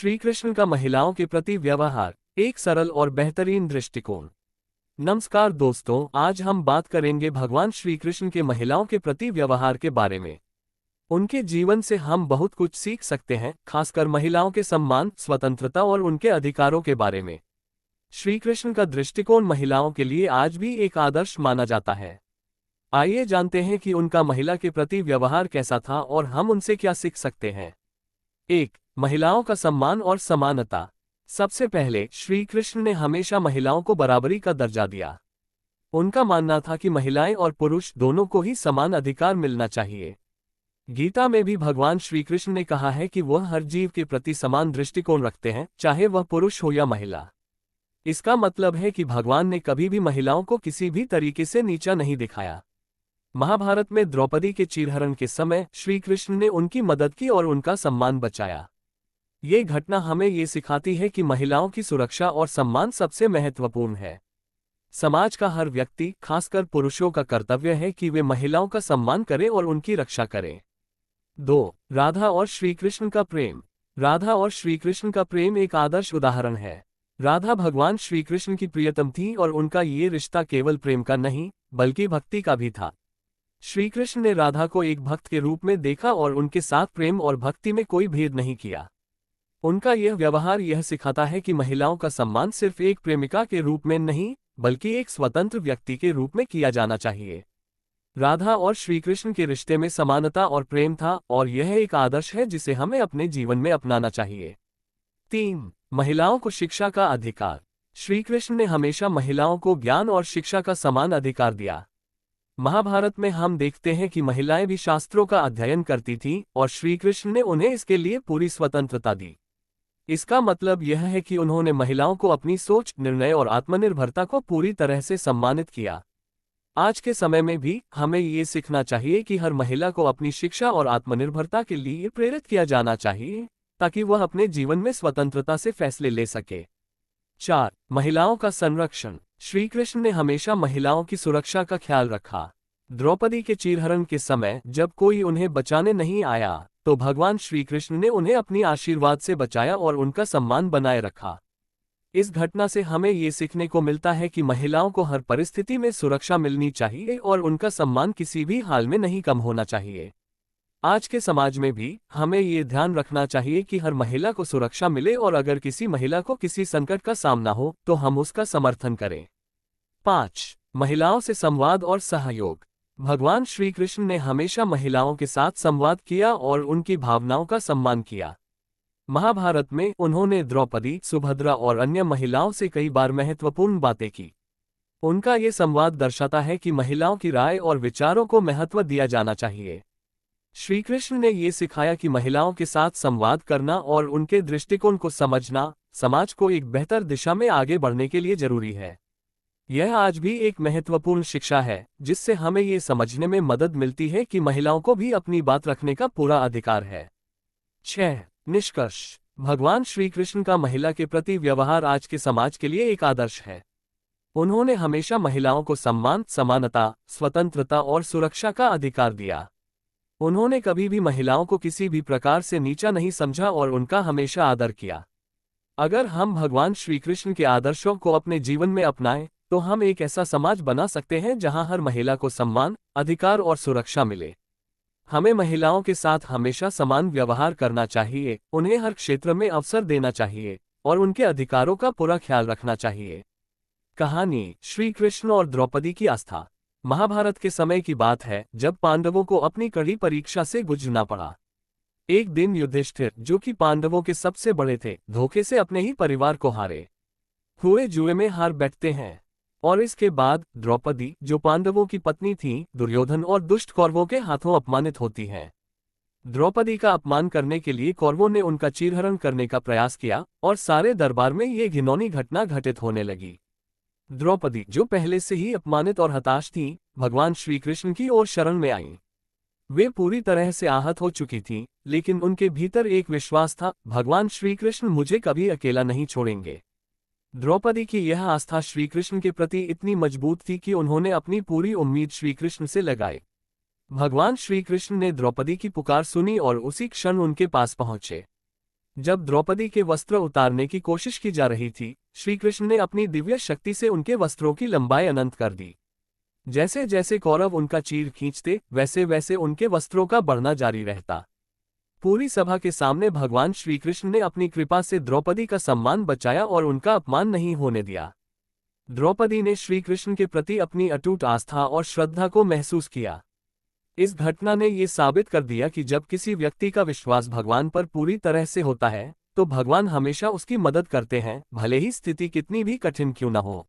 श्री कृष्ण का महिलाओं के प्रति व्यवहार, एक सरल और बेहतरीन दृष्टिकोण। नमस्कार दोस्तों, आज हम बात करेंगे भगवान श्री कृष्ण के महिलाओं के प्रति व्यवहार के बारे में। उनके जीवन से हम बहुत कुछ सीख सकते हैं, खासकर महिलाओं के सम्मान, स्वतंत्रता और उनके अधिकारों के बारे में। श्री कृष्ण का दृष्टिकोण महिलाओं के लिए आज भी एक आदर्श माना जाता है। आइए जानते हैं कि उनका महिला के प्रति व्यवहार कैसा था और हम उनसे क्या सीख सकते हैं। 1. महिलाओं का सम्मान और समानता। सबसे पहले श्री कृष्ण ने हमेशा महिलाओं को बराबरी का दर्जा दिया। उनका मानना था कि महिलाएं और पुरुष दोनों को ही समान अधिकार मिलना चाहिए। गीता में भी भगवान श्री कृष्ण ने कहा है कि वह हर जीव के प्रति समान दृष्टिकोण रखते हैं, चाहे वह पुरुष हो या महिला। इसका मतलब है कि भगवान ने कभी भी महिलाओं को किसी भी तरीके से नीचा नहीं दिखाया। महाभारत में द्रौपदी के चीरहरण के समय श्री कृष्ण ने उनकी मदद की और उनका सम्मान बचाया। ये घटना हमें ये सिखाती है कि महिलाओं की सुरक्षा और सम्मान सबसे महत्वपूर्ण है। समाज का हर व्यक्ति, खासकर पुरुषों का कर्तव्य है कि वे महिलाओं का सम्मान करें और उनकी रक्षा करें। 2. राधा और श्री कृष्ण का प्रेम। राधा और श्री कृष्ण का प्रेम एक आदर्श उदाहरण है। राधा भगवान श्री कृष्ण की प्रियतम थी और उनका ये रिश्ता केवल प्रेम का नहीं, बल्कि भक्ति का भी था। श्री कृष्ण ने राधा को एक भक्त के रूप में देखा और उनके साथ प्रेम और भक्ति में कोई भेद नहीं किया। उनका यह व्यवहार यह सिखाता है कि महिलाओं का सम्मान सिर्फ एक प्रेमिका के रूप में नहीं, बल्कि एक स्वतंत्र व्यक्ति के रूप में किया जाना चाहिए। राधा और श्री कृष्ण के रिश्ते में समानता और प्रेम था और यह एक आदर्श है जिसे हमें अपने जीवन में अपनाना चाहिए। 3. महिलाओं को शिक्षा का अधिकार। श्री कृष्ण ने हमेशा महिलाओं को ज्ञान और शिक्षा का समान अधिकार दिया। महाभारत में हम देखते हैं कि महिलाएं भी शास्त्रों का अध्ययन करती थीं और श्री कृष्ण ने उन्हें इसके लिए पूरी स्वतंत्रता दी। इसका मतलब यह है कि उन्होंने महिलाओं को अपनी सोच, निर्णय और आत्मनिर्भरता को पूरी तरह से सम्मानित किया। आज के समय में भी हमें ये सीखना चाहिए कि हर महिला को अपनी शिक्षा और आत्मनिर्भरता के लिए प्रेरित किया जाना चाहिए, ताकि वह अपने जीवन में स्वतंत्रता से फैसले ले सके। 4. महिलाओं का संरक्षण। श्री कृष्ण ने हमेशा महिलाओं की सुरक्षा का ख्याल रखा। द्रौपदी के चीरहरण के समय जब कोई उन्हें बचाने नहीं आया, तो भगवान श्री कृष्ण ने उन्हें अपनी आशीर्वाद से बचाया और उनका सम्मान बनाए रखा। इस घटना से हमें ये सीखने को मिलता है कि महिलाओं को हर परिस्थिति में सुरक्षा मिलनी चाहिए और उनका सम्मान किसी भी हाल में नहीं कम होना चाहिए। आज के समाज में भी हमें ये ध्यान रखना चाहिए कि हर महिला को सुरक्षा मिले और अगर किसी महिला को किसी संकट का सामना हो तो हम उसका समर्थन करें। 5. महिलाओं से संवाद और सहयोग। भगवान श्री कृष्ण ने हमेशा महिलाओं के साथ संवाद किया और उनकी भावनाओं का सम्मान किया। महाभारत में उन्होंने द्रौपदी, सुभद्रा और अन्य महिलाओं से कई बार महत्वपूर्ण बातें की। उनका ये संवाद दर्शाता है कि महिलाओं की राय और विचारों को महत्व दिया जाना चाहिए। श्री कृष्ण ने ये सिखाया कि महिलाओं के साथ संवाद करना और उनके दृष्टिकोण को समझना समाज को एक बेहतर दिशा में आगे बढ़ने के लिए जरूरी है। यह आज भी एक महत्वपूर्ण शिक्षा है, जिससे हमें ये समझने में मदद मिलती है कि महिलाओं को भी अपनी बात रखने का पूरा अधिकार है। 6. निष्कर्ष। भगवान श्री कृष्ण का महिला के प्रति व्यवहार आज के समाज के लिए एक आदर्श है। उन्होंने हमेशा महिलाओं को सम्मान, समानता, स्वतंत्रता और सुरक्षा का अधिकार दिया। उन्होंने कभी भी महिलाओं को किसी भी प्रकार से नीचा नहीं समझा और उनका हमेशा आदर किया। अगर हम भगवान श्री कृष्ण के आदर्शों को अपने जीवन में अपनाएं, तो हम एक ऐसा समाज बना सकते हैं जहां हर महिला को सम्मान, अधिकार और सुरक्षा मिले। हमें महिलाओं के साथ हमेशा समान व्यवहार करना चाहिए, उन्हें हर क्षेत्र में अवसर देना चाहिए और उनके अधिकारों का पूरा ख्याल रखना चाहिए। कहानी, श्री कृष्ण और द्रौपदी की आस्था। महाभारत के समय की बात है जब पांडवों को अपनी कड़ी परीक्षा से गुजरना पड़ा। एक दिन युधिष्ठिर, जो कि पांडवों के सबसे बड़े थे, धोखे से अपने ही परिवार को हारे हुए जुए में हार बैठते हैं। और इसके बाद द्रौपदी, जो पांडवों की पत्नी थी, दुर्योधन और दुष्ट कौरवों के हाथों अपमानित होती हैं। द्रौपदी का अपमान करने के लिए कौरवों ने उनका चीरहरण करने का प्रयास किया और सारे दरबार में ये घिनौनी घटना घटित होने लगी। द्रौपदी, जो पहले से ही अपमानित और हताश थी, भगवान श्री कृष्ण की ओर शरण में आईं। वे पूरी तरह से आहत हो चुकी थीं, लेकिन उनके भीतर एक विश्वास था, भगवान श्री कृष्ण मुझे कभी अकेला नहीं छोड़ेंगे। द्रौपदी की यह आस्था श्री कृष्ण के प्रति इतनी मजबूत थी कि उन्होंने अपनी पूरी उम्मीद श्री कृष्ण से लगाई। भगवान श्री कृष्ण ने द्रौपदी की पुकार सुनी और उसी क्षण उनके पास पहुंचे। जब द्रौपदी के वस्त्र उतारने की कोशिश की जा रही थी, श्री कृष्ण ने अपनी दिव्य शक्ति से उनके वस्त्रों की लंबाई अनंत कर दी। जैसे जैसे कौरव उनका चीर खींचते, वैसे वैसे उनके वस्त्रों का बढ़ना जारी रहता। पूरी सभा के सामने भगवान श्री कृष्ण ने अपनी कृपा से द्रौपदी का सम्मान बचाया और उनका अपमान नहीं होने दिया। द्रौपदी ने श्री कृष्ण के प्रति अपनी अटूट आस्था और श्रद्धा को महसूस किया। इस घटना ने ये साबित कर दिया कि जब किसी व्यक्ति का विश्वास भगवान पर पूरी तरह से होता है, तो भगवान हमेशा उसकी मदद करते हैं, भले ही स्थिति कितनी भी कठिन क्यों न हो।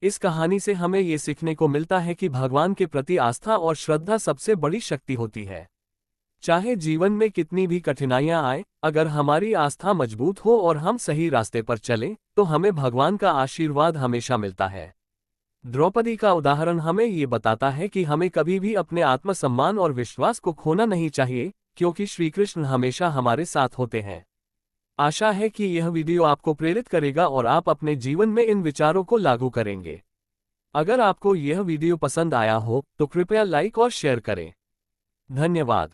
इस कहानी से हमें ये सीखने को मिलता है कि भगवान के प्रति आस्था और श्रद्धा सबसे बड़ी शक्ति होती है। चाहे जीवन में कितनी भी कठिनाइयां आए, अगर हमारी आस्था मजबूत हो और हम सही रास्ते पर चलें, तो हमें भगवान का आशीर्वाद हमेशा मिलता है। द्रौपदी का उदाहरण हमें ये बताता है कि हमें कभी भी अपने आत्मसम्मान और विश्वास को खोना नहीं चाहिए, क्योंकि श्री कृष्ण हमेशा हमारे साथ होते हैं। आशा है कि यह वीडियो आपको प्रेरित करेगा और आप अपने जीवन में इन विचारों को लागू करेंगे। अगर आपको यह वीडियो पसंद आया हो, तो कृपया लाइक और शेयर करें। धन्यवाद।